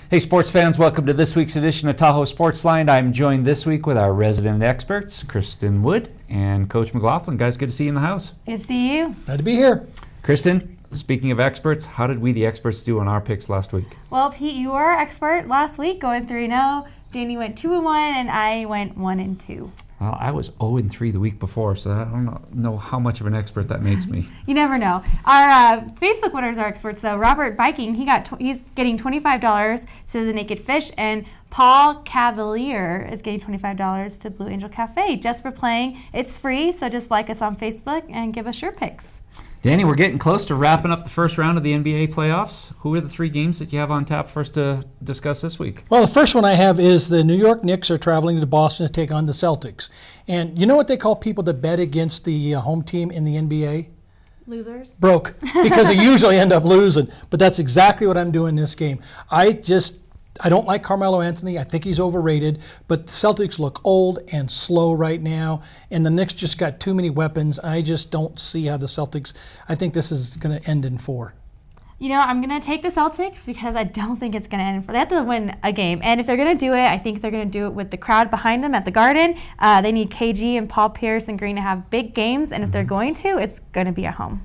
Hey sports fans, welcome to this week's edition of Tahoe Sportsline. I'm joined this week with our resident experts, Kristen Wood and Coach McLaughlin. Guys, good to see you in the house. Good to see you. Glad to be here. Kristen, speaking of experts, how did we the experts do on our picks last week? Well, Pete, you were our expert last week, going 3-0. Danny went 2-1, and I went 1-2. Well, I was 0-3 the week before, so I don't know how much of an expert that makes me. You never know. Our Facebook winners are experts, though. Robert Viking, he's getting $25 to the Naked Fish, and Paul Cavalier is getting $25 to Blue Angel Cafe just for playing. It's free, so just like us on Facebook and give us your picks. Danny, we're getting close to wrapping up the first round of the NBA playoffs. Who are the three games that you have on tap for us to discuss this week? Well, the first one I have is the New York Knicks are traveling to Boston to take on the Celtics. And you know what they call people that bet against the home team in the NBA? Losers. Broke, because they usually end up losing. But that's exactly what I'm doing this game. I don't like Carmelo Anthony. I think he's overrated. But the Celtics look old and slow right now. And the Knicks just got too many weapons. I just don't see how the Celtics, I think this is going to end in 4. You know, I'm going to take the Celtics because I don't think it's going to end in 4. They have to win a game. And if they're going to do it, I think they're going to do it with the crowd behind them at the Garden. They need KG and Paul Pierce and Green to have big games. And if they're going to, it's going to be at home.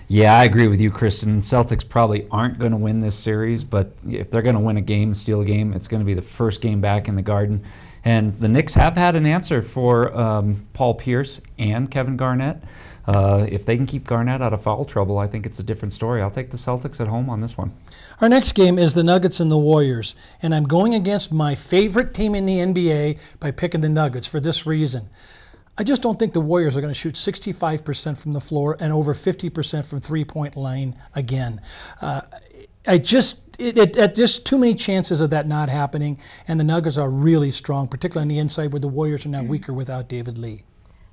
Yeah, I agree with you, Kristen. Celtics probably aren't going to win this series, but if they're going to win a game, steal a game, it's going to be the first game back in the Garden. And the Knicks have had an answer for Paul Pierce and Kevin Garnett. If they can keep Garnett out of foul trouble, I think it's a different story. I'll take the Celtics at home on this one. Our next game is the Nuggets and the Warriors. And I'm going against my favorite team in the NBA by picking the Nuggets for this reason. I just don't think the Warriors are going to shoot 65% from the floor and over 50% from three-point line again. Just too many chances of that not happening, and the Nuggets are really strong, particularly on the inside where the Warriors are now weaker without David Lee.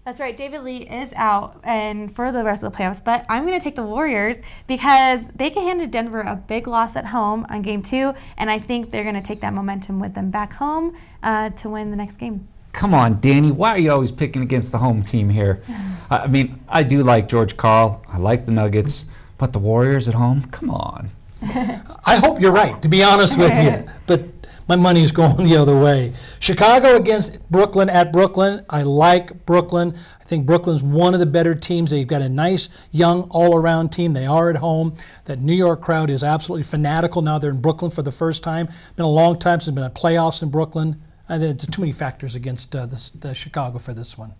That's right. David Lee is out and for the rest of the playoffs, but I'm going to take the Warriors because they can hand Denver a big loss at home on Game 2, and I think they're going to take that momentum with them back home to win the next game. Come on, Danny. Why are you always picking against the home team here? I mean, I do like George Karl. I like the Nuggets. But the Warriors at home? Come on. I hope you're right, to be honest with you. But my money is going the other way. Chicago against Brooklyn at Brooklyn. I like Brooklyn. I think Brooklyn's one of the better teams. They've got a nice, young, all-around team. They are at home. That New York crowd is absolutely fanatical. Now they're in Brooklyn for the first time. Been a long time since there's been a playoffs in Brooklyn. I think there's too many factors against the Chicago for this one.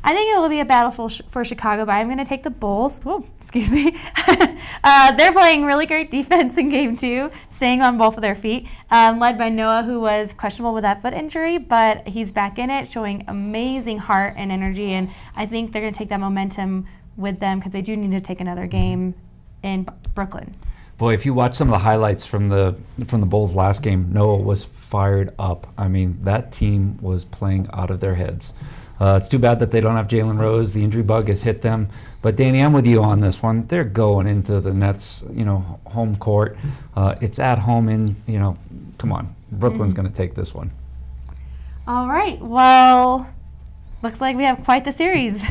I think it will be a battle for Chicago, but I'm going to take the Bulls. Whoa, excuse me. They're playing really great defense in Game 2, staying on both of their feet, led by Noah, who was questionable with that foot injury, but he's back in it, showing amazing heart and energy, and I think they're going to take that momentum with them because they do need to take another game in Brooklyn. Boy, if you watch some of the highlights from the Bulls' last game, Noah was fired up. I mean, that team was playing out of their heads. It's too bad that they don't have Jalen Rose. The injury bug has hit them. But Danny, I'm with you on this one. They're going into the Nets, home court. It's at home come on. Brooklyn's going to take this one. All right. Well, looks like we have quite the series.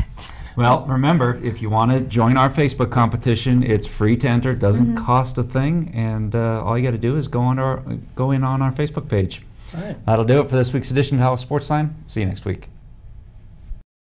Well, remember, if you want to join our Facebook competition, it's free to enter. It doesn't cost a thing. And all you got to do is go in on our Facebook page. All right. That'll do it for this week's edition of Tahoe Sportsline. See you next week.